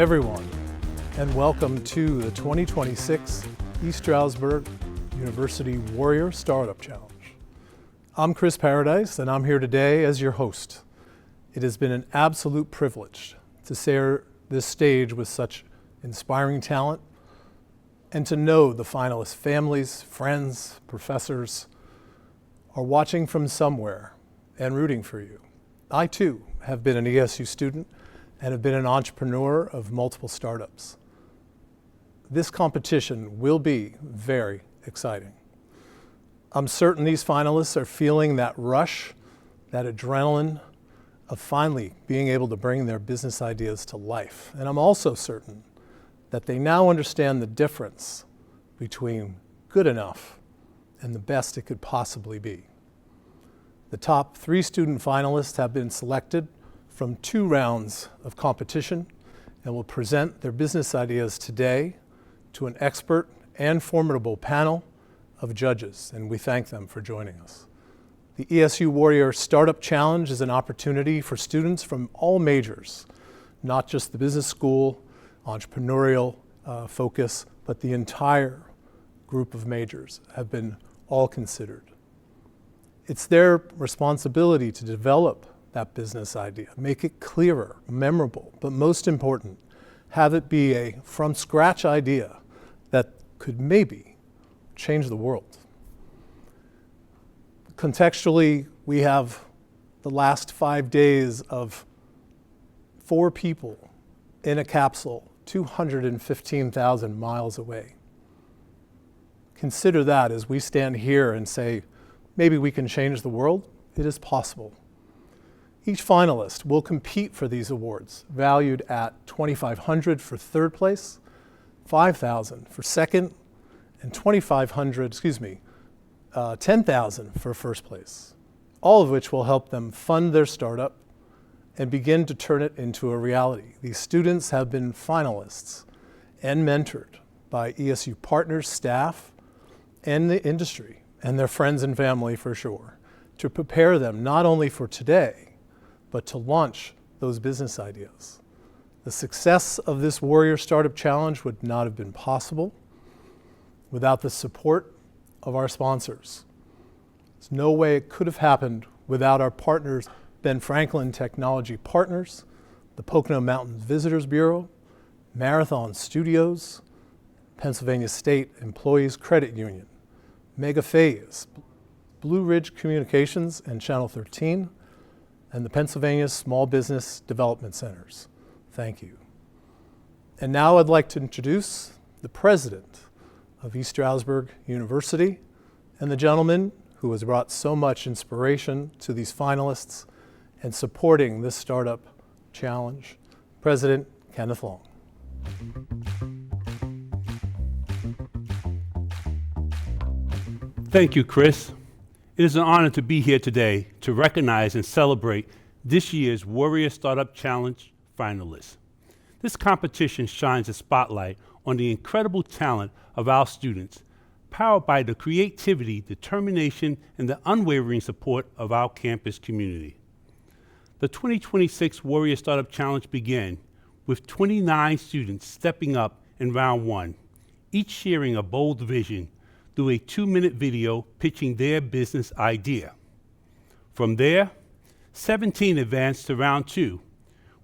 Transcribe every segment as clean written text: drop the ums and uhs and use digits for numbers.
everyone, and welcome to the 2026 East Stroudsburg University Warrior Startup Challenge. I'm Chris Paradise, and I'm here today as your host. It has been an absolute privilege to share this stage with such inspiring talent and to know the finalists' families, friends, professors are watching from somewhere and rooting for you. I too have been an ESU student and have been an entrepreneur of multiple startups. This competition will be very exciting. I'm certain these finalists are feeling that rush, that adrenaline of finally being able to bring their business ideas to life. And I'm also certain that they now understand the difference between good enough and the best it could possibly be. The top 3 student finalists have been selected from 2 rounds of competition and will present their business ideas today to an expert and formidable panel of judges, and we thank them for joining us. The ESU Warrior Startup Challenge is an opportunity for students from all majors, not just the business school, entrepreneurial focus, but the entire group of majors have been all considered. It's their responsibility to develop that business idea, make it clearer, memorable, but most important, have it be a from-scratch idea that could maybe change the world. Contextually, we have the last 5 days of 4 people in a capsule 215,000 miles away. Consider that as we stand here and say, maybe we can change the world. It is possible. Each finalist will compete for these awards, valued at $2,500 for 3rd place, $5,000 for 2nd, and $10,000 for 1st place, all of which will help them fund their startup and begin to turn it into a reality. These students have been finalists and mentored by ESU partners, staff, and the industry, and their friends and family for sure, to prepare them not only for today, but to launch those business ideas. The success of this Warrior Startup Challenge would not have been possible without the support of our sponsors. There's no way it could have happened without our partners, Ben Franklin Technology Partners, the Pocono Mountains Visitors Bureau, Marathon Studios, Pennsylvania State Employees Credit Union, Megaphase, Blue Ridge Communications and Channel 13, and the Pennsylvania Small Business Development Centers. Thank you. And now I'd like to introduce the president of East Stroudsburg University and the gentleman who has brought so much inspiration to these finalists and supporting this startup challenge, President Kenneth Long. Thank you, Chris. It is an honor to be here today to recognize and celebrate this year's Warrior Startup Challenge finalists. This competition shines a spotlight on the incredible talent of our students, powered by the creativity, determination, and the unwavering support of our campus community. The 2026 Warrior Startup Challenge began with 29 students stepping up in round 1, each sharing a bold vision through a 2-minute video pitching their business idea. From there, 17 advanced to round 2,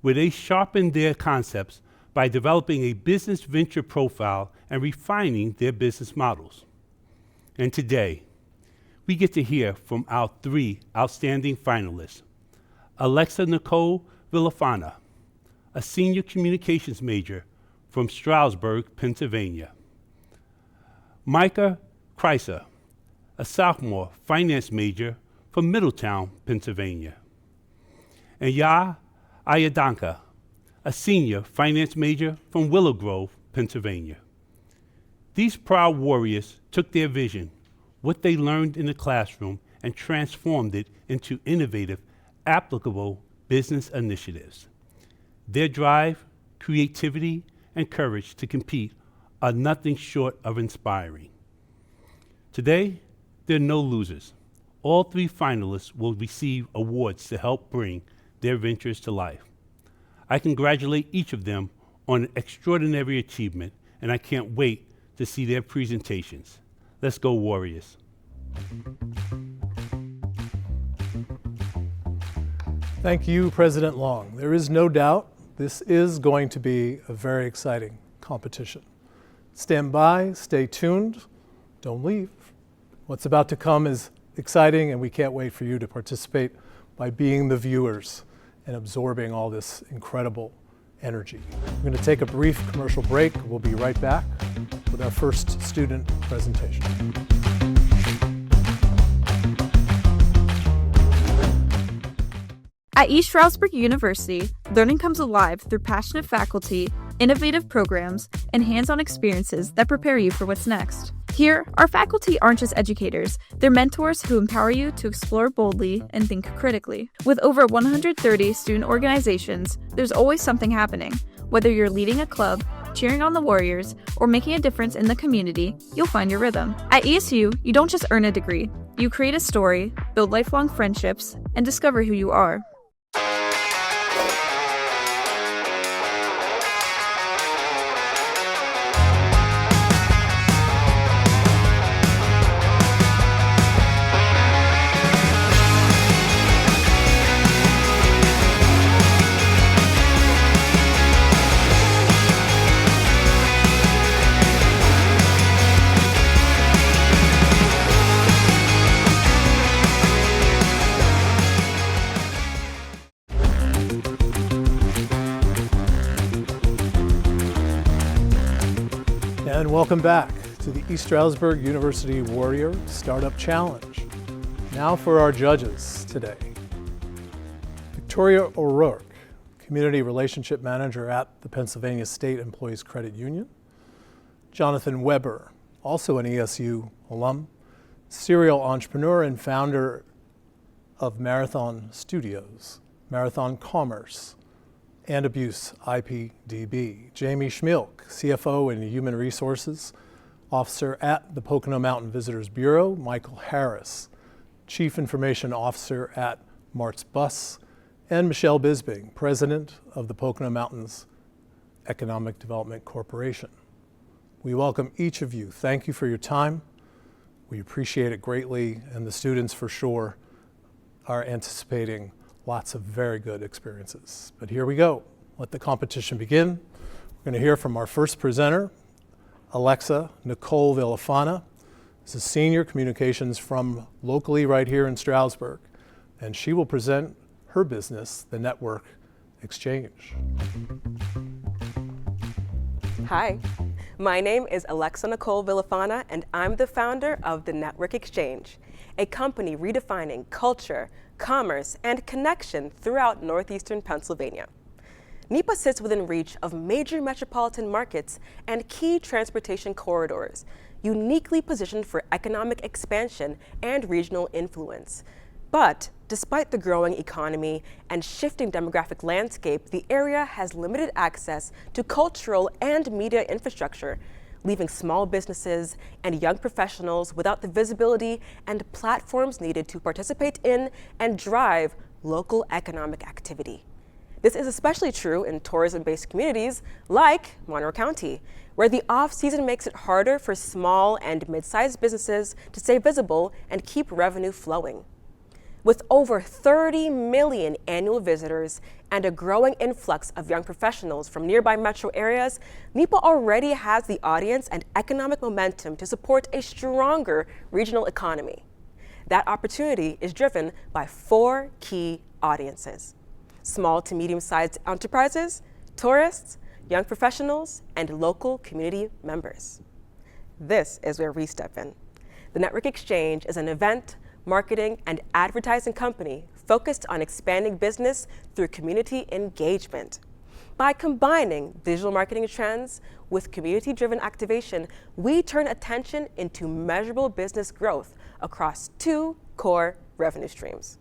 where they sharpened their concepts by developing a business venture profile and refining their business models. And today, we get to hear from our 3 outstanding finalists: Alexa Nicole Villafana, a senior communications major from Stroudsburg, Pennsylvania; Micah Kreiser, a sophomore finance major from Middletown, Pennsylvania; and Ya Ayadanka, a senior finance major from Willow Grove, Pennsylvania. These proud warriors took their vision, what they learned in the classroom, and transformed it into innovative, applicable business initiatives. Their drive, creativity, and courage to compete are nothing short of inspiring. Today, there are no losers. All 3 finalists will receive awards to help bring their ventures to life. I congratulate each of them on extraordinary achievement, and I can't wait to see their presentations. Let's go, Warriors. Thank you, President Long. There is no doubt this is going to be a very exciting competition. Stand by, stay tuned, don't leave. What's about to come is exciting, and we can't wait for you to participate by being the viewers and absorbing all this incredible energy. We're going to take a brief commercial break. We'll be right back with our first student presentation. At East Stroudsburg University, learning comes alive through passionate faculty, innovative programs, and hands-on experiences that prepare you for what's next. Here, our faculty aren't just educators, they're mentors who empower you to explore boldly and think critically. With over 130 student organizations, there's always something happening. Whether you're leading a club, cheering on the Warriors, or making a difference in the community, you'll find your rhythm. At ESU, you don't just earn a degree, you create a story, build lifelong friendships, and discover who you are. And welcome back to the East Stroudsburg University Warrior Startup Challenge. Now for our judges today. Victoria O'Rourke, Community Relationship Manager at the Pennsylvania State Employees Credit Union. Jonathan Weber, also an ESU alum, serial entrepreneur and founder of Marathon Studios, Marathon Commerce, and Abuse IPDB. Jamie Schmilk, CFO and Human Resources Officer at the Pocono Mountain Visitors Bureau. Michael Harris, Chief Information Officer at Mart's Bus. And Michelle Bisbing, President of the Pocono Mountains Economic Development Corporation. We welcome each of you. Thank you for your time. We appreciate it greatly, and the students for sure are anticipating lots of very good experiences. But here we go. Let the competition begin. We're going to hear from our first presenter, Alexa Nicole Villafana. This is Senior Communications from locally right here in Stroudsburg, and she will present her business, the Network Exchange. Hi, my name is Alexa Nicole Villafana, and I'm the founder of the Network Exchange, a company redefining culture, commerce, and connection throughout northeastern Pennsylvania. NEPA sits within reach of major metropolitan markets and key transportation corridors, uniquely positioned for economic expansion and regional influence. But despite the growing economy and shifting demographic landscape, the area has limited access to cultural and media infrastructure, leaving small businesses and young professionals without the visibility and platforms needed to participate in and drive local economic activity. This is especially true in tourism-based communities like Monroe County, where the off-season makes it harder for small and mid-sized businesses to stay visible and keep revenue flowing. With over 30 million annual visitors and a growing influx of young professionals from nearby metro areas, NEPA already has the audience and economic momentum to support a stronger regional economy. That opportunity is driven by 4 key audiences: small to medium-sized enterprises, tourists, young professionals, and local community members. This is where we step in. The Network Exchange is an event, marketing, and advertising company focused on expanding business through community engagement. By combining digital marketing trends with community-driven activation, we turn attention into measurable business growth across 2 core revenue streams.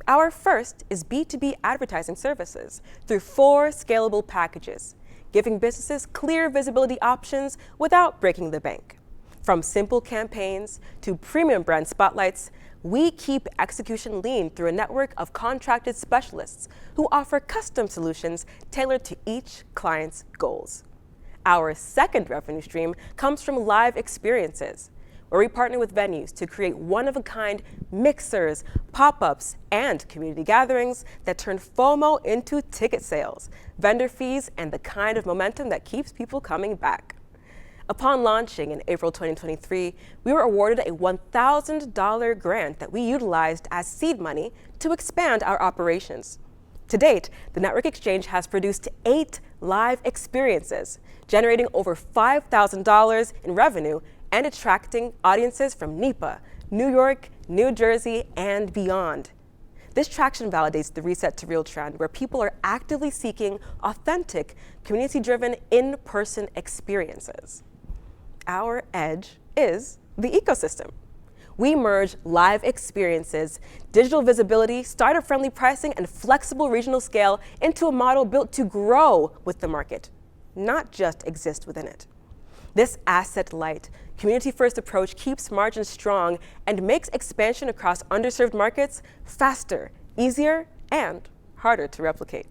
Our first is B2B advertising services through 4 scalable packages, giving businesses clear visibility options without breaking the bank. From simple campaigns to premium brand spotlights, we keep execution lean through a network of contracted specialists who offer custom solutions tailored to each client's goals. Our second revenue stream comes from live experiences, where we partner with venues to create one-of-a-kind mixers, pop-ups, and community gatherings that turn FOMO into ticket sales, vendor fees, and the kind of momentum that keeps people coming back. Upon launching in April 2023, we were awarded a $1,000 grant that we utilized as seed money to expand our operations. To date, the Network Exchange has produced 8 live experiences, generating over $5,000 in revenue and attracting audiences from NEPA, New York, New Jersey, and beyond. This traction validates the Reset to Real trend, where people are actively seeking authentic, community-driven, in-person experiences. Our edge is the ecosystem. We merge live experiences, digital visibility, startup-friendly pricing, and flexible regional scale into a model built to grow with the market, not just exist within it. This asset-light, community-first approach keeps margins strong and makes expansion across underserved markets faster, easier, and harder to replicate.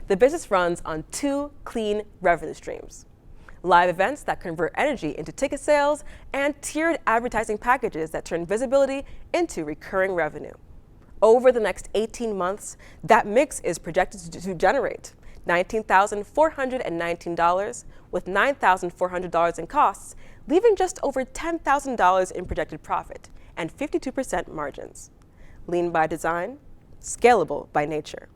The business runs on 2 clean revenue streams: live events that convert energy into ticket sales, and tiered advertising packages that turn visibility into recurring revenue. Over the next 18 months, that mix is projected to generate $19,419 with $9,400 in costs, leaving just over $10,000 in projected profit and 52% margins. Lean by design, scalable by nature.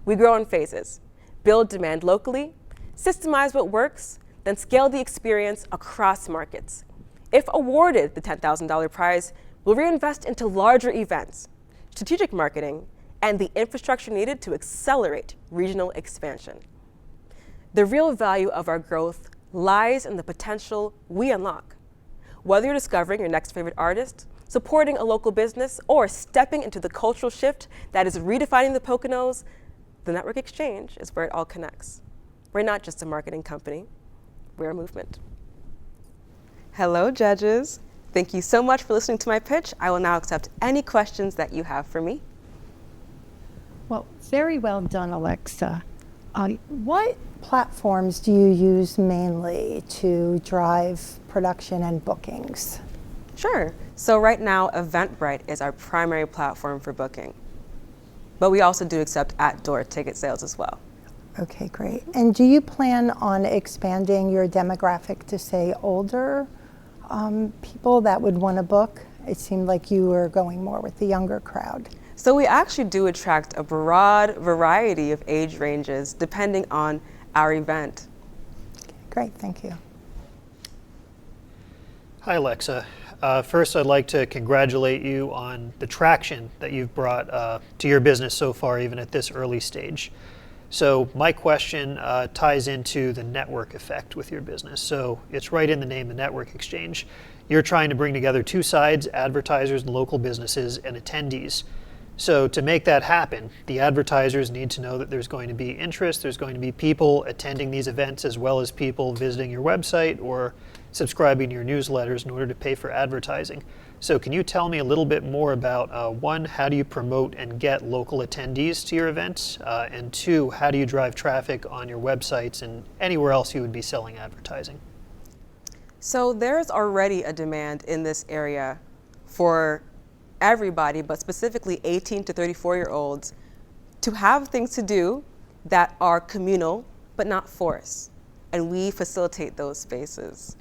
We grow in phases: build demand locally, systemize what works, then scale the experience across markets. If awarded the $10,000 prize, we'll reinvest into larger events, strategic marketing, and the infrastructure needed to accelerate regional expansion. The real value of our growth lies in the potential we unlock. Whether you're discovering your next favorite artist, supporting a local business, or stepping into the cultural shift that is redefining the Poconos, the Network Exchange is where it all connects. We're not just a marketing company, we're a movement. Hello, judges. Thank you so much for listening to my pitch. I will now accept any questions that you have for me. Well, very well done, Alexa. What platforms do you use mainly to drive production and bookings? Sure. So right now, Eventbrite is our primary platform for booking. But we also do accept at-door ticket sales as well. Okay, great. And do you plan on expanding your demographic to, say, older people that would want to book? It seemed like you were going more with the younger crowd. So we actually do attract a broad variety of age ranges depending on our event. Okay, great, thank you. Hi, Alexa. First, I'd like to congratulate you on the traction that you've brought to your business so far, even at this early stage. So my question ties into the network effect with your business. So it's right in the name, the Network Exchange. You're trying to bring together 2 sides, advertisers and local businesses and attendees. So to make that happen, the advertisers need to know that there's going to be interest, there's going to be people attending these events as well as people visiting your website or subscribing to your newsletters in order to pay for advertising. So can you tell me a little bit more about, 1, how do you promote and get local attendees to your events? And 2, how do you drive traffic on your websites and anywhere else you would be selling advertising? So there's already a demand in this area for everybody, but specifically 18 to 34-year-olds, to have things to do that are communal but not forced. And we facilitate those spaces.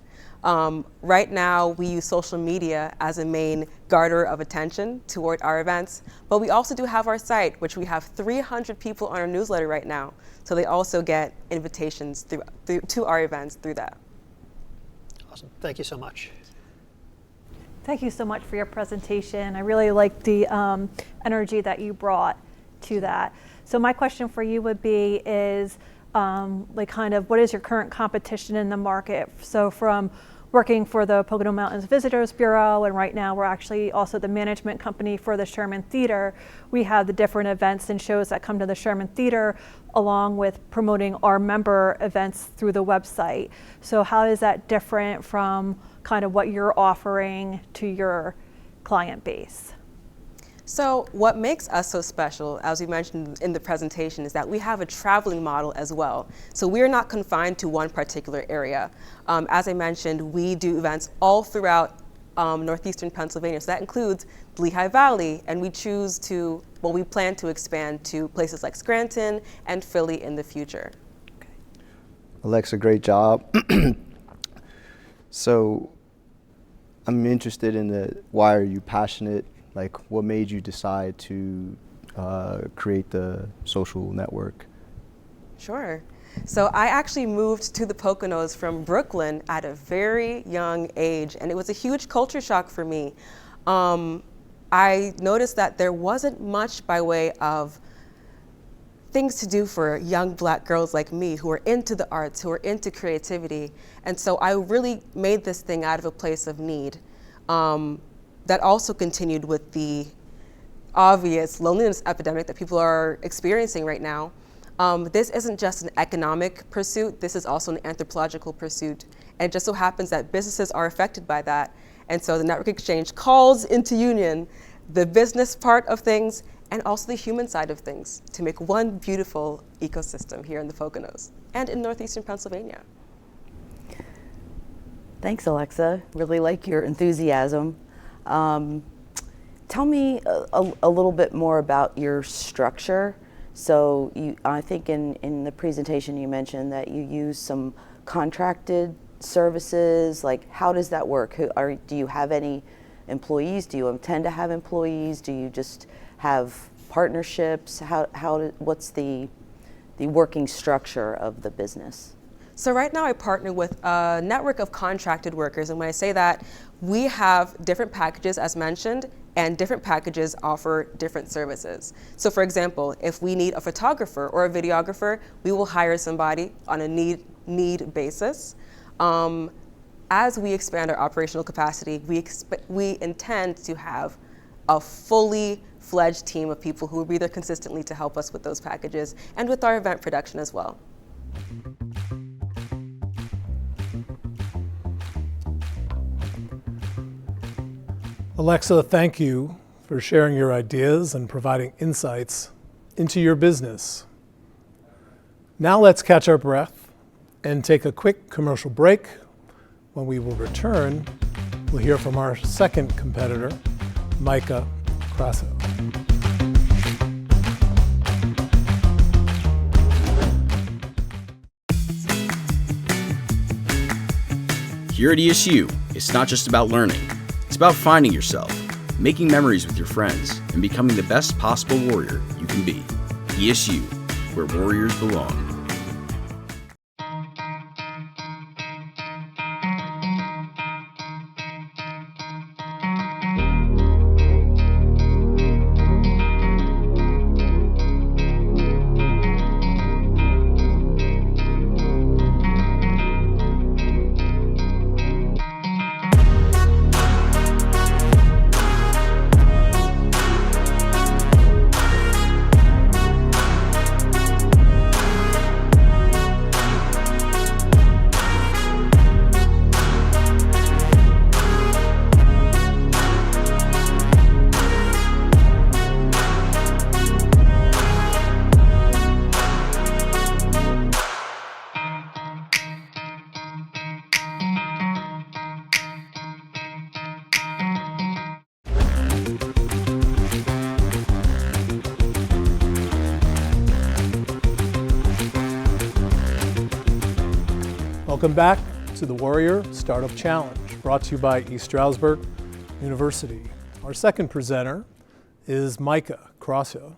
Right now, we use social media as a main garner of attention toward our events, but we also do have our site, which we have 300 people on our newsletter right now. So they also get invitations to our events through that. Awesome. Thank you so much. Thank you so much for your presentation. I really like the energy that you brought to that. So my question for you would be is, what is your current competition in the market? So from working for the Pocono Mountains Visitors Bureau, and right now we're actually also the management company for the Sherman Theater. We have the different events and shows that come to the Sherman Theater, along with promoting our member events through the website. So how is that different from kind of what you're offering to your client base? So what makes us so special, as we mentioned in the presentation, is that we have a traveling model as well. So we're not confined to one particular area. As I mentioned, we do events all throughout northeastern Pennsylvania. So that includes the Lehigh Valley, and we plan to expand to places like Scranton and Philly in the future. Alexa, great job. So I'm interested in why are you passionate? Like, what made you decide to create the social network? Sure. So I actually moved to the Poconos from Brooklyn at a very young age, and it was a huge culture shock for me. I noticed that there wasn't much by way of things to do for young Black girls like me who are into the arts, who are into creativity. And so I really made this thing out of a place of need. That also continued with the obvious loneliness epidemic that people are experiencing right now. This isn't just an economic pursuit, this is also an anthropological pursuit. And it just so happens that businesses are affected by that. And so the Network Exchange calls into union the business part of things and also the human side of things to make one beautiful ecosystem here in the Poconos and in northeastern Pennsylvania. Thanks, Alexa. Really like your enthusiasm. Tell me a little bit more about your structure. So I think in the presentation you mentioned that you use some contracted services. Like, how does that work? Do you have any employees? Do you intend to have employees? Do you just have partnerships? What's the working structure of the business? So right now I partner with a network of contracted workers, and when I say that, we have different packages as mentioned, and different packages offer different services. So for example, if we need a photographer or a videographer, we will hire somebody on a need basis. As we expand our operational capacity, we intend to have a fully fledged team of people who will be there consistently to help us with those packages and with our event production as well. Alexa, thank you for sharing your ideas and providing insights into your business. Now let's catch our breath and take a quick commercial break. When we will return, we'll hear from our second competitor, Micah Crasso. Here at ESU, it's not just about learning. It's about finding yourself, making memories with your friends, and becoming the best possible warrior you can be. ESU, where warriors belong. Welcome back to the Warrior Startup Challenge, brought to you by East Stroudsburg University. Our second presenter is Micah Crasso,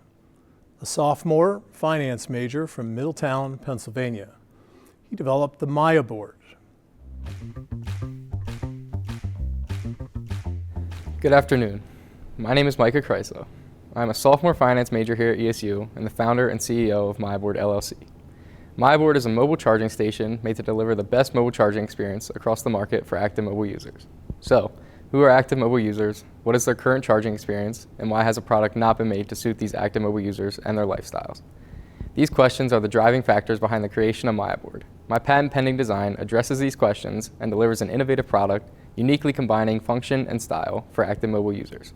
a sophomore finance major from Middletown, Pennsylvania. He developed the Maya board. Good afternoon. My name is Micah Crasso. I'm a sophomore finance major here at ESU and the founder and CEO of Maya Board LLC. MyBoard is a mobile charging station made to deliver the best mobile charging experience across the market for active mobile users. So, who are active mobile users? What is their current charging experience? And why has a product not been made to suit these active mobile users and their lifestyles? These questions are the driving factors behind the creation of MyBoard. My patent-pending design addresses these questions and delivers an innovative product uniquely combining function and style for active mobile users.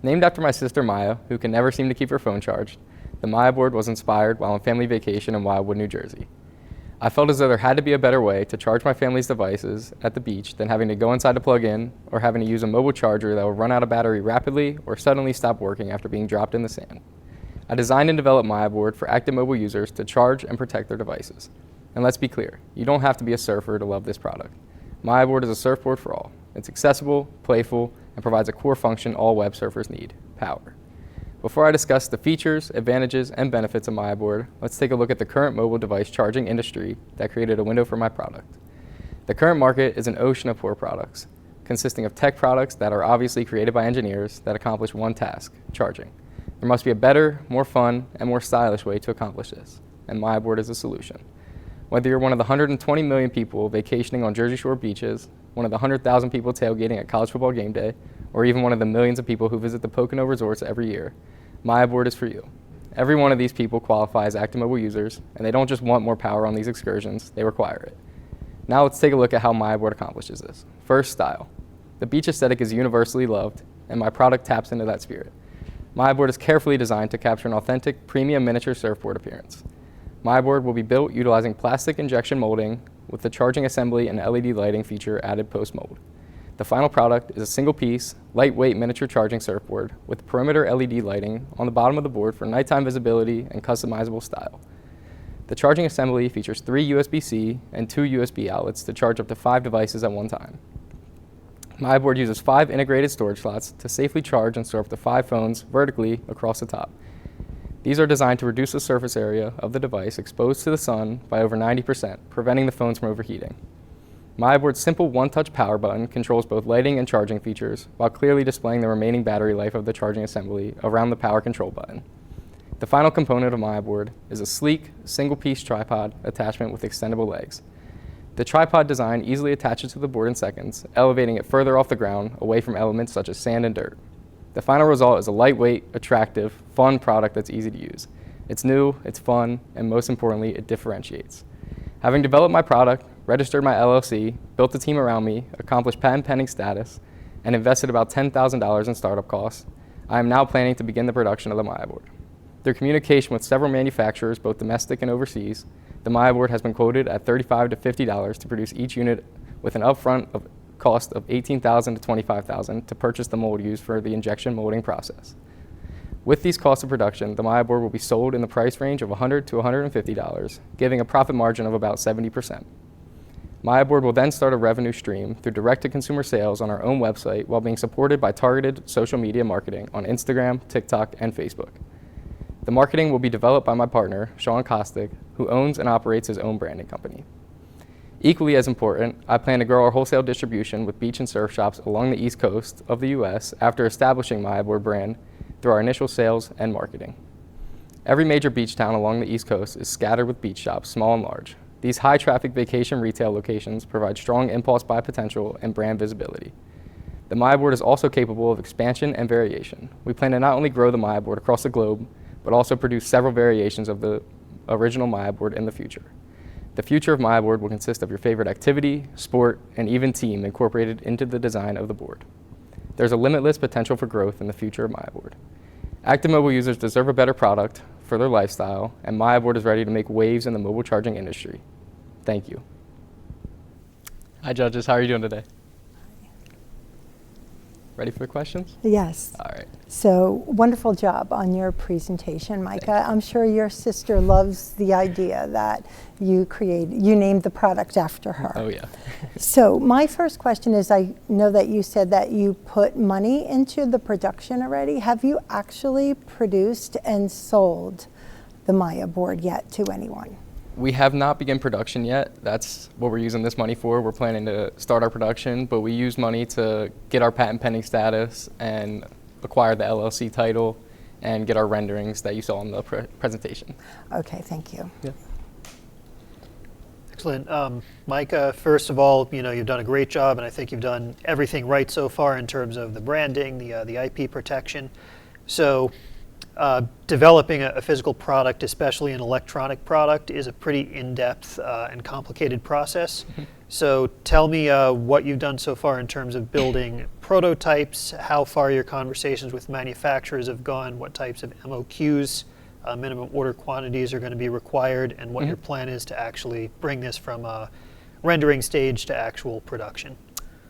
Named after my sister Maya, who can never seem to keep her phone charged, the MyBoard was inspired while on family vacation in Wildwood, New Jersey. I felt as though there had to be a better way to charge my family's devices at the beach than having to go inside to plug in or having to use a mobile charger that would run out of battery rapidly or suddenly stop working after being dropped in the sand. I designed and developed MyBoard for active mobile users to charge and protect their devices. And let's be clear, you don't have to be a surfer to love this product. MyBoard is a surfboard for all. It's accessible, playful, and provides a core function all web surfers need, power. Before I discuss the features, advantages, and benefits of MyBoard, let's take a look at the current mobile device charging industry that created a window for my product. The current market is an ocean of poor products, consisting of tech products that are obviously created by engineers that accomplish one task, charging. There must be a better, more fun, and more stylish way to accomplish this, and MyBoard is a solution. Whether you're one of the 120 million people vacationing on Jersey Shore beaches, one of the 100,000 people tailgating at college football game day, or even one of the millions of people who visit the Pocono resorts every year, MyBoard is for you. Every one of these people qualify as active mobile users, and they don't just want more power on these excursions, they require it. Now let's take a look at how MyBoard accomplishes this. First, style. The beach aesthetic is universally loved, and my product taps into that spirit. MyBoard is carefully designed to capture an authentic premium miniature surfboard appearance. MyBoard will be built utilizing plastic injection molding with the charging assembly and LED lighting feature added post-mold. The final product is a single-piece, lightweight miniature charging surfboard with perimeter LED lighting on the bottom of the board for nighttime visibility and customizable style. The charging assembly features 3 USB-C and 2 USB outlets to charge up to 5 devices at one time. MyBoard uses 5 integrated storage slots to safely charge and store up to 5 phones vertically across the top. These are designed to reduce the surface area of the device exposed to the sun by over 90%, preventing the phones from overheating. MyBoard's simple one-touch power button controls both lighting and charging features while clearly displaying the remaining battery life of the charging assembly around the power control button. The final component of MyBoard is a sleek, single-piece tripod attachment with extendable legs. The tripod design easily attaches to the board in seconds, elevating it further off the ground away from elements such as sand and dirt. The final result is a lightweight, attractive, fun product that's easy to use. It's new, it's fun, and most importantly, it differentiates. Having developed my product, registered my LLC, built a team around me, accomplished patent pending status, and invested about $10,000 in startup costs, I am now planning to begin the production of the MyBoard. Through communication with several manufacturers, both domestic and overseas, the MyBoard has been quoted at $35 to $50 to produce each unit with an upfront cost of $18,000 to $25,000 to purchase the mold used for the injection molding process. With these costs of production, the MyBoard will be sold in the price range of $100 to $150, giving a profit margin of about 70%. MyBoard will then start a revenue stream through direct-to-consumer sales on our own website while being supported by targeted social media marketing on Instagram, TikTok, and Facebook. The marketing will be developed by my partner, Sean Kostick, who owns and operates his own branding company. Equally as important, I plan to grow our wholesale distribution with beach and surf shops along the East Coast of the U.S. after establishing MyBoard brand through our initial sales and marketing. Every major beach town along the East Coast is scattered with beach shops, small and large. These high-traffic vacation retail locations provide strong impulse buy potential and brand visibility. The MyBoard is also capable of expansion and variation. We plan to not only grow the MyBoard across the globe, but also produce several variations of the original MyBoard in the future. The future of MyBoard will consist of your favorite activity, sport, and even team incorporated into the design of the board. There's a limitless potential for growth in the future of MyBoard. Active mobile users deserve a better product for their lifestyle, and MyBoard is ready to make waves in the mobile charging industry. Thank you. Hi judges, how are you doing today? Ready for questions? Yes. All right. So wonderful job on your presentation, Micah. I'm sure your sister loves the idea that you named the product after her. Oh yeah. So my first question is, I know that you said that you put money into the production already. Have you actually produced and sold the MyBoard yet to anyone? We have not begun production yet. That's what we're using this money for. We're planning to start our production, but we use money to get our patent pending status and acquire the LLC title and get our renderings that you saw in the presentation. Okay, thank you. Yeah. Excellent. Micah, first of all, you've done a great job, and I think you've done everything right so far in terms of the branding, the IP protection. So developing a physical product, especially an electronic product, is a pretty in-depth and complicated process. So tell me what you've done so far in terms of building prototypes, how far your conversations with manufacturers have gone, what types of MOQs, minimum order quantities are going to be required, and what your plan is to actually bring this from a rendering stage to actual production.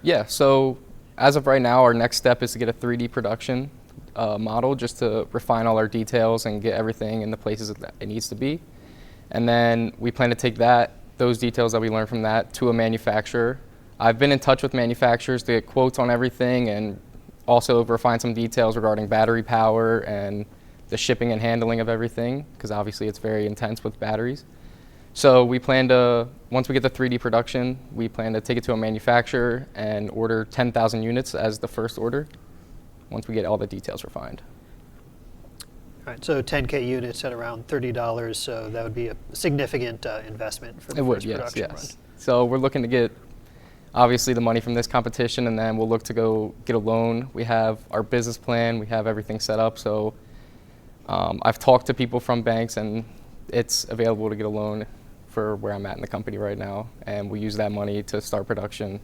Yeah, so as of right now, our next step is to get a 3D production model just to refine all our details and get everything in the places that it needs to be. And then we plan to take those details that we learned from that to a manufacturer. I've been in touch with manufacturers to get quotes on everything and also refine some details regarding battery power and the shipping and handling of everything, because obviously it's very intense with batteries. So we plan to, once we get the 3D production, we plan to take it to a manufacturer and order 10,000 units as the first order, once we get all the details refined. All right, so 10K units at around $30, so that would be a significant investment for the first production run. So we're looking to get, obviously, the money from this competition, and then we'll look to go get a loan. We have our business plan, we have everything set up, so I've talked to people from banks, and it's available to get a loan for where I'm at in the company right now, and we use that money to start production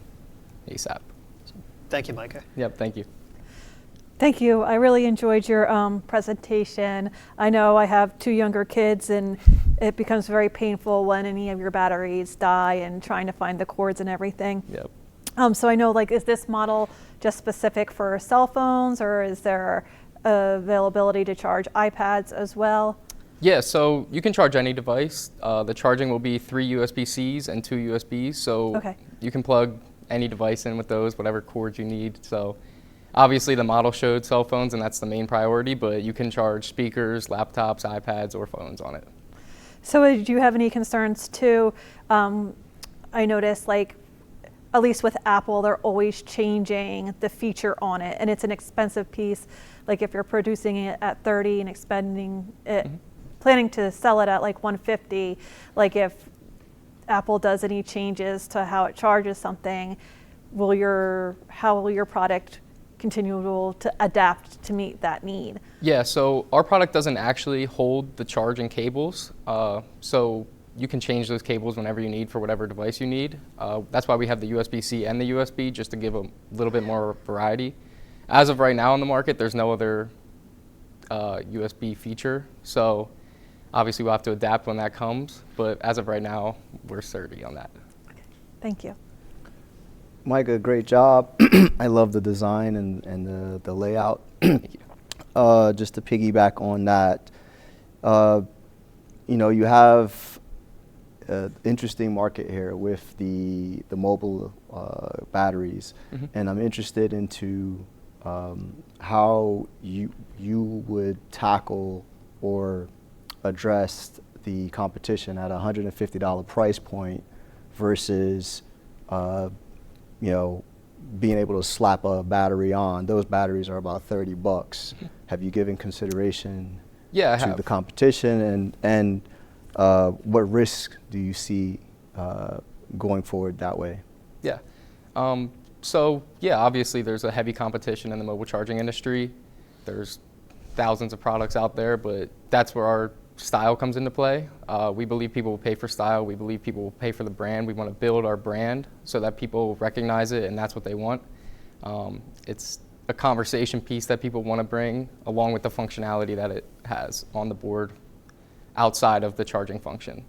ASAP. Thank you, Micah. Yep, thank you. Thank you. I really enjoyed your presentation. I know I have 2 younger kids, and it becomes very painful when any of your batteries die and trying to find the cords and everything. Yep. So I know, is this model just specific for cell phones, or is there availability to charge iPads as well? Yeah, so you can charge any device. The charging will be 3 USB-Cs and 2 USBs, so you can plug any device in with those, whatever cords you need. So obviously the model showed cell phones, and that's the main priority, but you can charge speakers, laptops, iPads, or phones on it. So do you have any concerns too? I noticed, at least with Apple, they're always changing the feature on it, and it's an expensive piece. If you're producing it at 30 and expending it, planning to sell it at 150, if Apple does any changes to how it charges something, how will your product continue to adapt to meet that need? Yeah, so our product doesn't actually hold the charging cables, so you can change those cables whenever you need for whatever device you need. That's why we have the USB-C and the USB, just to give a little bit more variety. As of right now on the market, there's no other USB feature, so obviously we'll have to adapt when that comes, but as of right now, we're sturdy on that. Okay. Thank you. Micah, great job. I love the design and the layout. Thank you. Just to piggyback on that, you have an interesting market here with the mobile batteries, and I'm interested into how you would tackle or address the competition at a $150 price point versus being able to slap a battery on. Those batteries are about $30. Have you given consideration to the competition, and what risk do you see going forward that way? Yeah. So yeah, obviously there's a heavy competition in the mobile charging industry. There's thousands of products out there, but that's where our style comes into play. We believe people will pay for style. We believe people will pay for the brand. We want to build our brand so that people recognize it, and that's what they want. It's a conversation piece that people want to bring, along with the functionality that it has on the board outside of the charging function.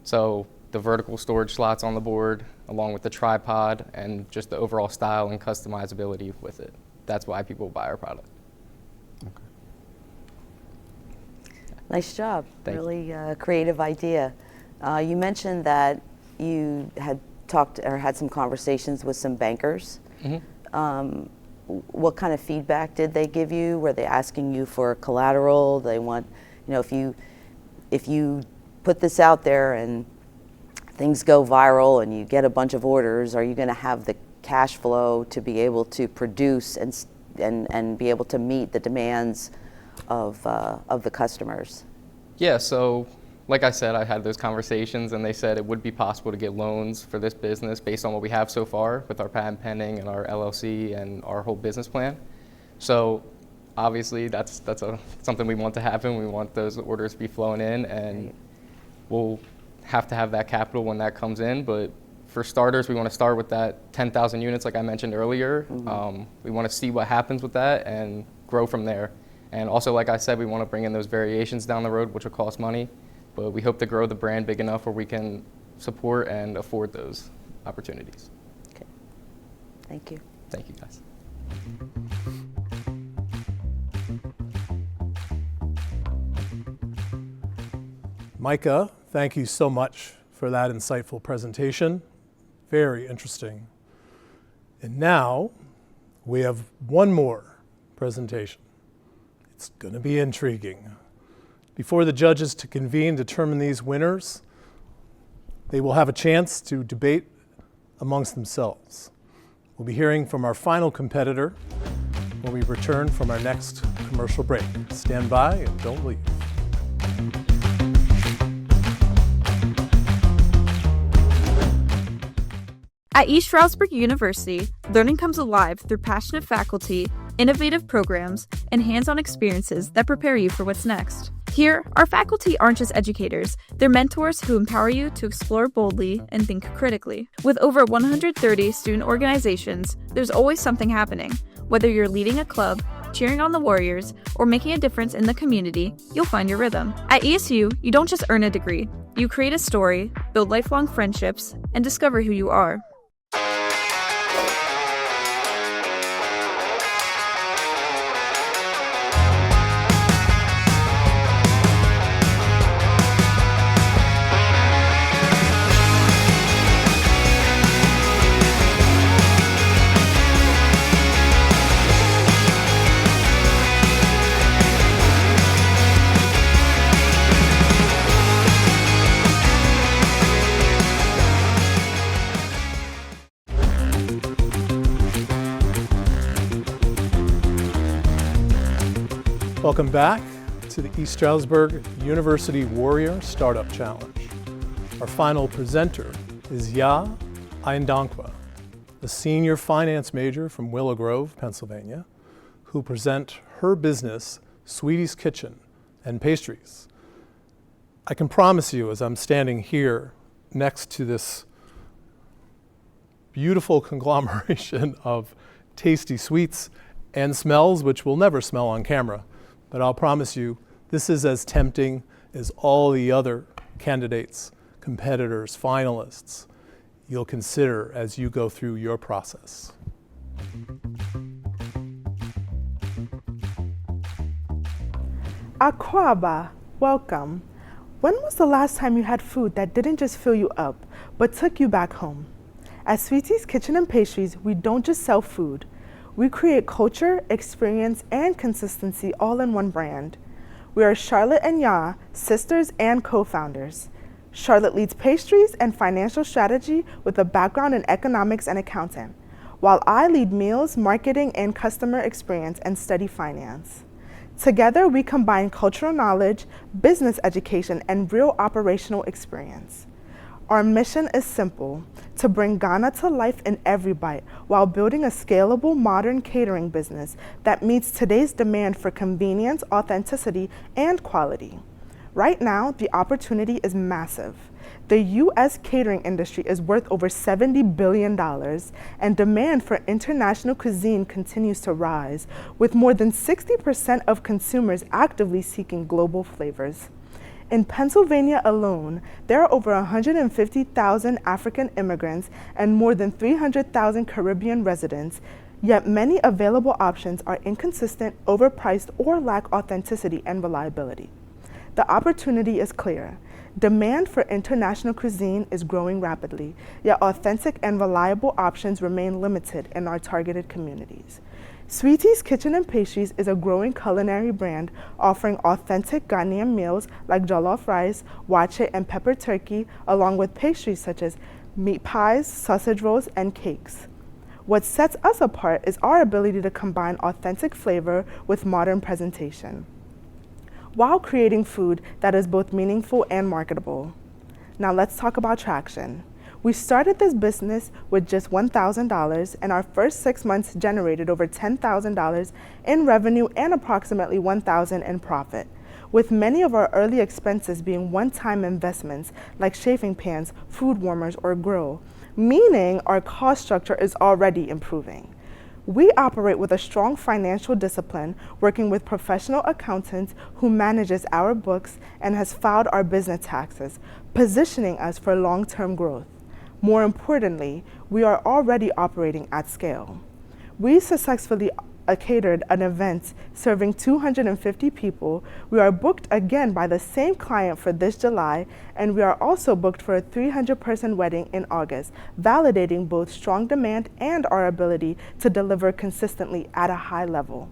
So the vertical storage slots on the board, along with the tripod, and just the overall style and customizability with it. That's why people buy our product. Nice job. Thank you. Really creative idea. You mentioned that you had talked or had some conversations with some bankers. What kind of feedback did they give you? Were they asking you for collateral? They want, if you put this out there and things go viral and you get a bunch of orders, are you going to have the cash flow to be able to produce and be able to meet the demands of the customers? Yeah, so like I said, I had those conversations and they said it would be possible to get loans for this business based on what we have so far with our patent pending and our LLC and our whole business plan. So obviously that's something we want to happen. We want those orders to be flowing in, and we'll have to have that capital when that comes in. But for starters, we want to start with that 10,000 units like I mentioned earlier. We want to see what happens with that and grow from there. And also, like I said, we want to bring in those variations down the road, which will cost money. But we hope to grow the brand big enough where we can support and afford those opportunities. Okay. Thank you. Thank you, guys. Micah, thank you so much for that insightful presentation. Very interesting. And now we have one more presentation. It's going to be intriguing. Before the judges to convene to determine these winners, they will have a chance to debate amongst themselves. We'll be hearing from our final competitor when we return from our next commercial break. Stand by and don't leave. At East Stroudsburg University, learning comes alive through passionate faculty, innovative programs, and hands-on experiences that prepare you for what's next. Here, our faculty aren't just educators, they're mentors who empower you to explore boldly and think critically. With over 130 student organizations, there's always something happening. Whether you're leading a club, cheering on the Warriors, or making a difference in the community, you'll find your rhythm. At ESU, you don't just earn a degree, you create a story, build lifelong friendships, and discover who you are. Welcome back to the East Stroudsburg University Warrior Startup Challenge. Our final presenter is Ya Ayandankwa, a senior finance major from Willow Grove, Pennsylvania, who present her business, Sweetie's Kitchen and Pastries. I can promise you, as I'm standing here next to this beautiful conglomeration of tasty sweets and smells, which will never smell on camera, but I'll promise you, this is as tempting as all the other candidates, competitors, finalists you'll consider as you go through your process. Akwaba, welcome. When was the last time you had food that didn't just fill you up, but took you back home? At Sweetie's Kitchen and Pastries, we don't just sell food. We create culture, experience, and consistency all in one brand. We are Charlotte and Ya, sisters and co-founders. Charlotte leads pastries and financial strategy with a background in economics and accounting, while I lead meals, marketing, and customer experience and study finance. Together, we combine cultural knowledge, business education, and real operational experience. Our mission is simple: to bring Ghana to life in every bite while building a scalable, modern catering business that meets today's demand for convenience, authenticity, and quality. Right now, the opportunity is massive. The U.S. catering industry is worth over $70 billion, and demand for international cuisine continues to rise, with more than 60% of consumers actively seeking global flavors. In Pennsylvania alone, there are over 150,000 African immigrants and more than 300,000 Caribbean residents, yet many available options are inconsistent, overpriced, or lack authenticity and reliability. The opportunity is clear. Demand for international cuisine is growing rapidly, yet authentic and reliable options remain limited in our targeted communities. Sweetie's Kitchen and Pastries is a growing culinary brand offering authentic Ghanaian meals like jollof rice, wache, and pepper turkey, along with pastries such as meat pies, sausage rolls, and cakes. What sets us apart is our ability to combine authentic flavor with modern presentation. while creating food that is both meaningful and marketable. Now let's talk about traction. We started this business with just $1,000, and our first 6 months generated over $10,000 in revenue and approximately $1,000 in profit, with many of our early expenses being one-time investments like chafing pans, food warmers, or grill, meaning our cost structure is already improving. We operate with a strong financial discipline, working with professional accountants who manages our books and has filed our business taxes, positioning us for long-term growth. More importantly, we are already operating at scale. We successfully catered an event serving 250 people. We are booked again by the same client for this July, and we are also booked for a 300-person wedding in August, validating both strong demand and our ability to deliver consistently at a high level.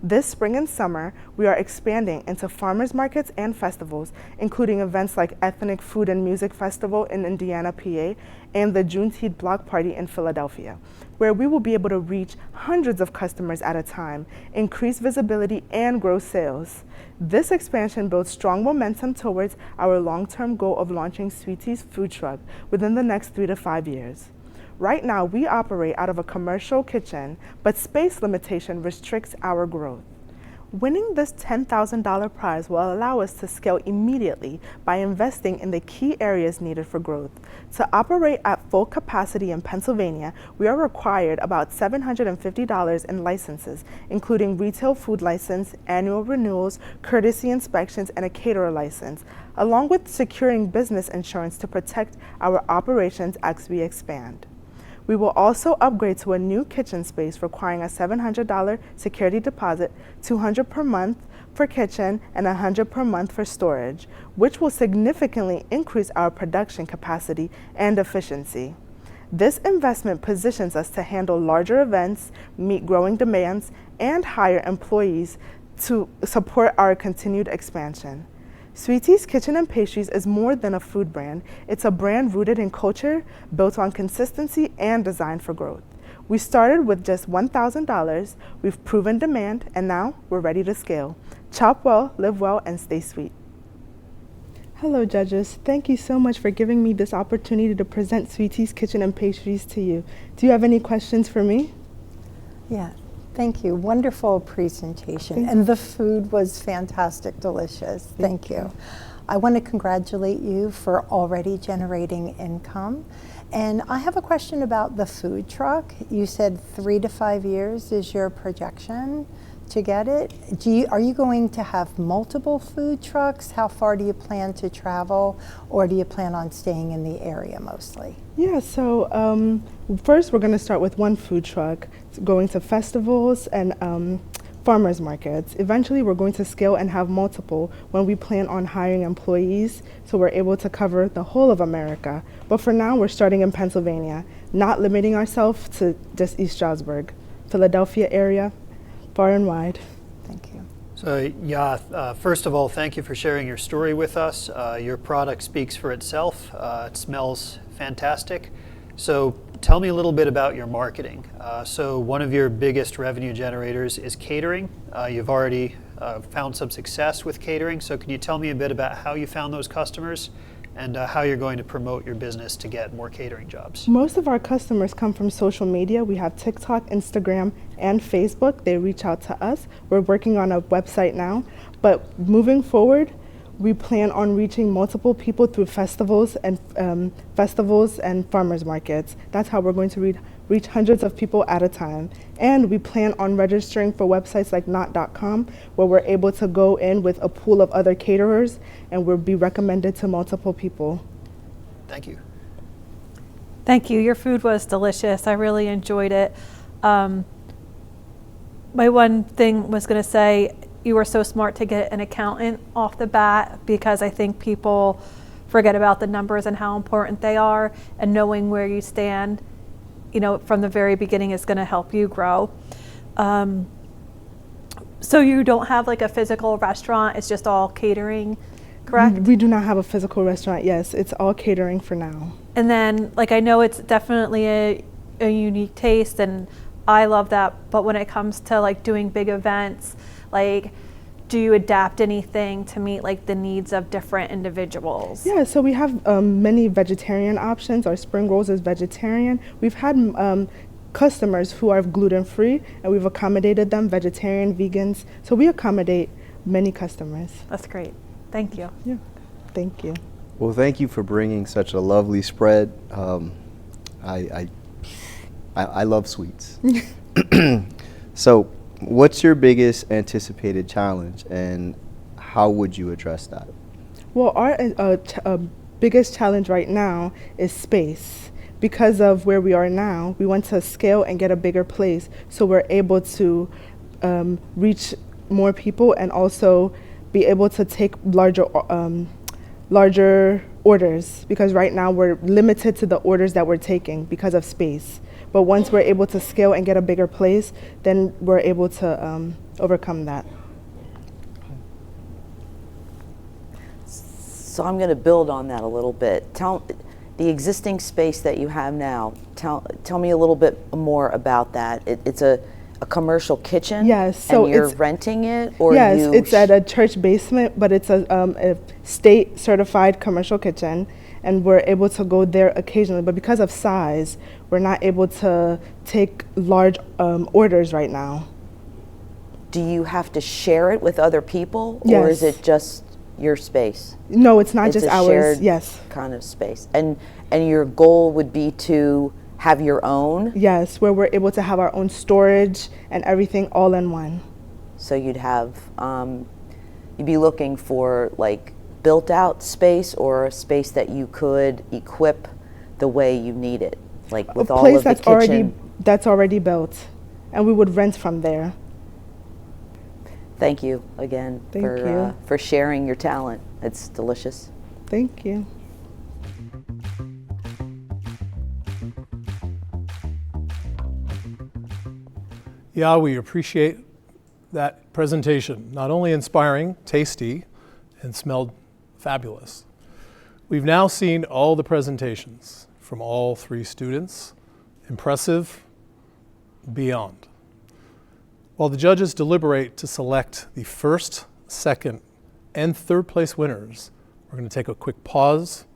This spring and summer, we are expanding into farmers markets and festivals, including events like Ethnic Food and Music Festival in Indiana, PA, and the Juneteenth Block Party in Philadelphia, where we will be able to reach hundreds of customers at a time, increase visibility, and grow sales. This expansion builds strong momentum towards our long-term goal of launching Sweetie's food truck within the next 3 to 5 years. Right now, we operate out of a commercial kitchen, but space limitation restricts our growth. Winning this $10,000 prize will allow us to scale immediately by investing in the key areas needed for growth. To operate at full capacity in Pennsylvania, we are required about $750 in licenses, including retail food license, annual renewals, courtesy inspections, and a caterer license, along with securing business insurance to protect our operations as we expand. We will also upgrade to a new kitchen space requiring a $700 security deposit, $200 per month for kitchen, and $100 per month for storage, which will significantly increase our production capacity and efficiency. This investment positions us to handle larger events, meet growing demands, and hire employees to support our continued expansion. Sweetie's Kitchen and Pastries is more than a food brand. It's a brand rooted in culture, built on consistency, and designed for growth. We started with just $1,000, we've proven demand, and now we're ready to scale. Chop well, live well, and stay sweet. Hello, judges. Thank you so much for giving me this opportunity to present Sweetie's Kitchen and Pastries to you. Do you have any questions for me? Yeah. Thank you. Wonderful presentation. And the food was fantastic, delicious. Thank you. I want to congratulate you for already generating income. And I have a question about the food truck. You said 3 to 5 years is your projection to get it. Are you going to have multiple food trucks? How far do you plan to travel? Or do you plan on staying in the area mostly? Yeah, so first we're going to start with one food truck, going to festivals and farmers markets. Eventually we're going to scale and have multiple when we plan on hiring employees so we're able to cover the whole of America. But for now we're starting in Pennsylvania, not limiting ourselves to just East Stroudsburg, Philadelphia area, far and wide. Thank you. So first of all, thank you for sharing your story with us. Your product speaks for itself. It smells fantastic. So tell me a little bit about your marketing. So one of your biggest revenue generators is catering. You've already found some success with catering. So can you tell me a bit about how you found those customers and how you're going to promote your business to get more catering jobs? Most of our customers come from social media. We have TikTok, Instagram, and Facebook. They reach out to us. We're working on a website now, but moving forward, we plan on reaching multiple people through festivals and farmers markets. That's how we're going to reach hundreds of people at a time. And we plan on registering for websites like not.com, where we're able to go in with a pool of other caterers and we'll be recommended to multiple people. Thank you. Thank you. Your food was delicious. I really enjoyed it. My one thing was going to say, you were so smart to get an accountant off the bat, because I think people forget about the numbers and how important they are, and knowing where you stand, from the very beginning is going to help you grow. So you don't have like a physical restaurant, it's just all catering, correct? We do not have a physical restaurant, yes. It's all catering for now. And then, I know it's definitely a unique taste, and I love that, but when it comes to doing big events, do you adapt anything to meet like the needs of different individuals? Yeah, so we have many vegetarian options. Our spring rolls is vegetarian. We've had customers who are gluten-free, and we've accommodated them, vegetarian, vegans. So we accommodate many customers. That's great. Thank you. Yeah, thank you. Well, thank you for bringing such a lovely spread. I love sweets. So, what's your biggest anticipated challenge, and how would you address that? Well, our biggest challenge right now is space. Because of where we are now, we want to scale and get a bigger place so we're able to reach more people and also be able to take larger orders, because right now we're limited to the orders that we're taking because of space. But once we're able to scale and get a bigger place, then we're able to overcome that. So I'm going to build on that a little bit. The existing space that you have now, tell me a little bit more about that. It's a commercial kitchen? Yes. So and you're renting it? Or yes, it's at a church basement, but it's a state certified commercial kitchen, and we're able to go there occasionally. But because of size, we're not able to take large orders right now. Do you have to share it with other people? Yes. Or is it just your space? No, it's not just ours. Shared yes. kind of space. And your goal would be to have your own? Yes, where we're able to have our own storage and everything all in one. So you'd have, you'd be looking for like built out space, or a space that you could equip the way you need it, like with all of the kitchen? That's already built, and we would rent from there. Thank you again for sharing your talent. It's delicious. Thank you. Yeah, we appreciate that presentation. Not only inspiring, tasty, and smelled fabulous. We've now seen all the presentations from all three students. Impressive, beyond. While the judges deliberate to select the first, second, and third place winners, we're going to take a quick pause,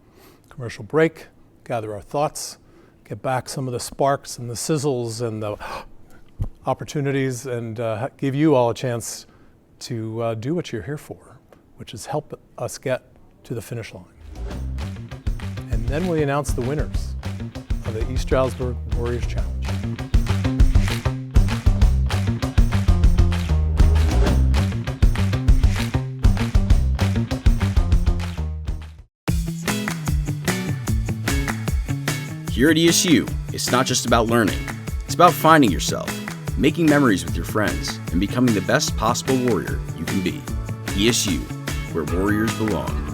commercial break, gather our thoughts, get back some of the sparks and the sizzles and the opportunities, and give you all a chance to do what you're here for, which is help us get to the finish line. And then we announce the winners of the East Stroudsburg Warriors Challenge. Here at ESU, it's not just about learning. It's about finding yourself, making memories with your friends, and becoming the best possible warrior you can be. ESU, where warriors belong.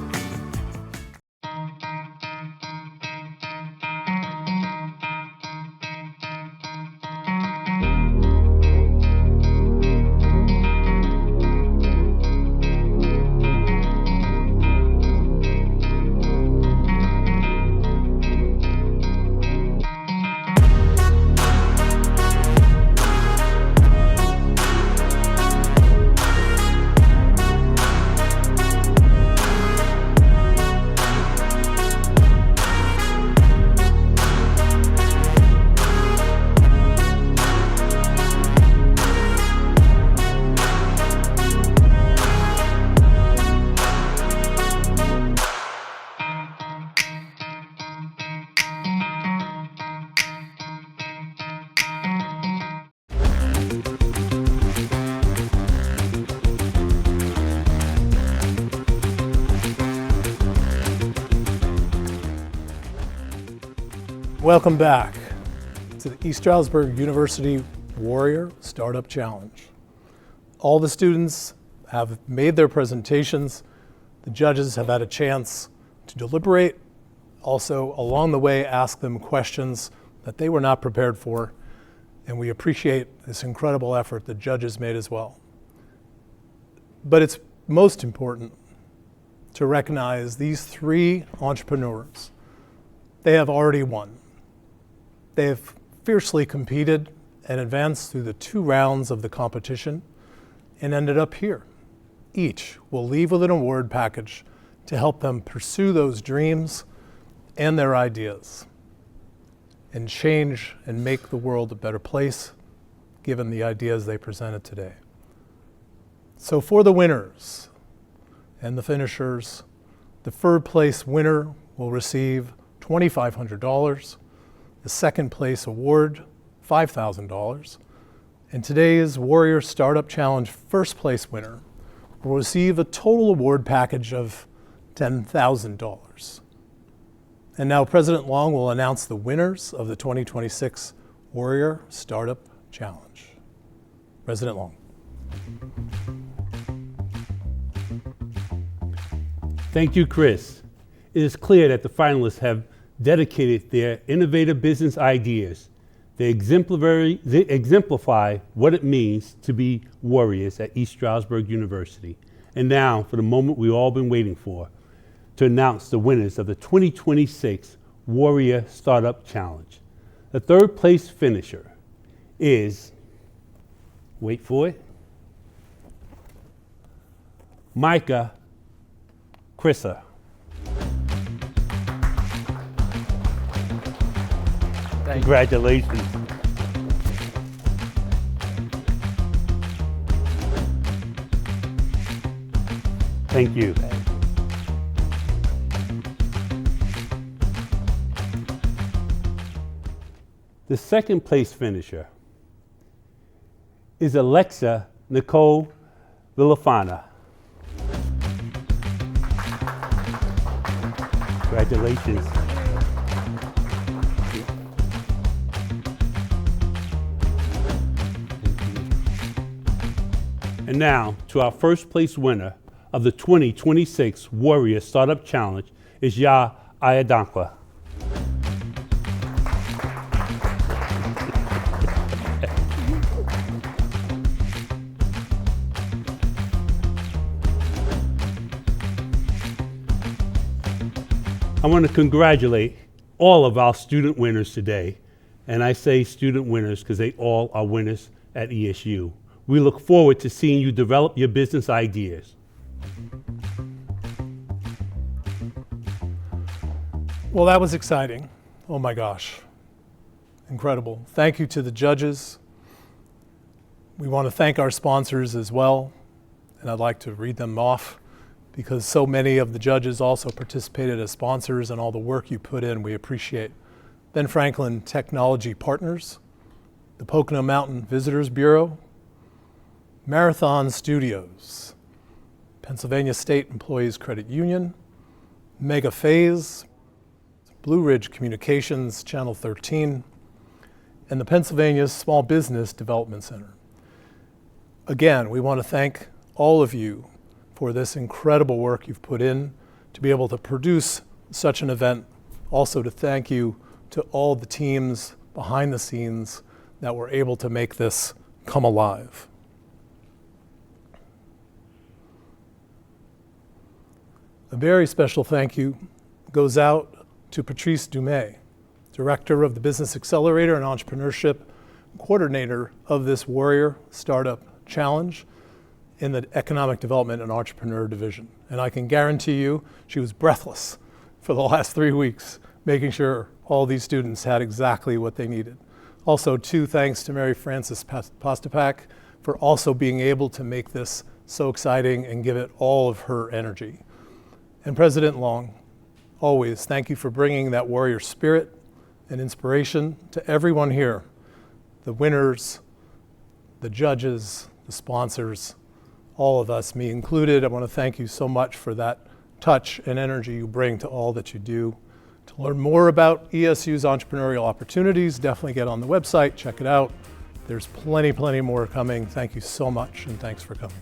Welcome back to the East Stroudsburg University Warrior Startup Challenge. All the students have made their presentations. The judges have had a chance to deliberate, also along the way ask them questions that they were not prepared for, and we appreciate this incredible effort the judges made as well. But it's most important to recognize these three entrepreneurs. They have already won. They have fiercely competed and advanced through the 2 rounds of the competition and ended up here each will leave with an award package to help them pursue those dreams and their ideas and change and make the world a better place given the ideas they presented today. So for the winners and the finishers, the third place winner will receive $2,500, the second place award, $5,000, and today's Warrior Startup Challenge first place winner will receive a total award package of $10,000. And now President Long will announce the winners of the 2026 Warrior Startup Challenge. President Long. Thank you, Chris. It is clear that the finalists have dedicated their innovative business ideas. They exemplify what it means to be warriors at East Stroudsburg University. And now, for the moment we've all been waiting for, to announce the winners of the 2026 Warrior Startup Challenge. The third place finisher is, wait for it, Micah Chrissa. Congratulations. Thank you. The second place finisher is Alexa Nicole Villafana. Congratulations. And now to our first place winner of the 2026 Warrior Startup Challenge is Ya Ayadankwa. I want to congratulate all of our student winners today. And I say student winners because they all are winners at ESU. We look forward to seeing you develop your business ideas. Well, that was exciting. Oh my gosh. Incredible. Thank you to the judges. We want to thank our sponsors as well. And I'd like to read them off because so many of the judges also participated as sponsors and all the work you put in, we appreciate. Ben Franklin Technology Partners, the Pocono Mountain Visitors Bureau, Marathon Studios, Pennsylvania State Employees Credit Union, Mega Phase, Blue Ridge Communications, Channel 13, and the Pennsylvania Small Business Development Center. Again, we want to thank all of you for this incredible work you've put in to be able to produce such an event. Also to thank you to all the teams behind the scenes that were able to make this come alive. A very special thank you goes out to Patrice Dumais, Director of the Business Accelerator and Entrepreneurship Coordinator of this Warrior Startup Challenge in the Economic Development and Entrepreneur Division. And I can guarantee you she was breathless for the last 3 weeks, making sure all these students had exactly what they needed. Also, too, thanks to Mary Frances Postapak for also being able to make this so exciting and give it all of her energy. And President Long, always thank you for bringing that warrior spirit and inspiration to everyone here, the winners, the judges, the sponsors, all of us, me included. I want to thank you so much for that touch and energy you bring to all that you do. To learn more about ESU's entrepreneurial opportunities, definitely get on the website, check it out. There's plenty more coming. Thank you so much, and thanks for coming.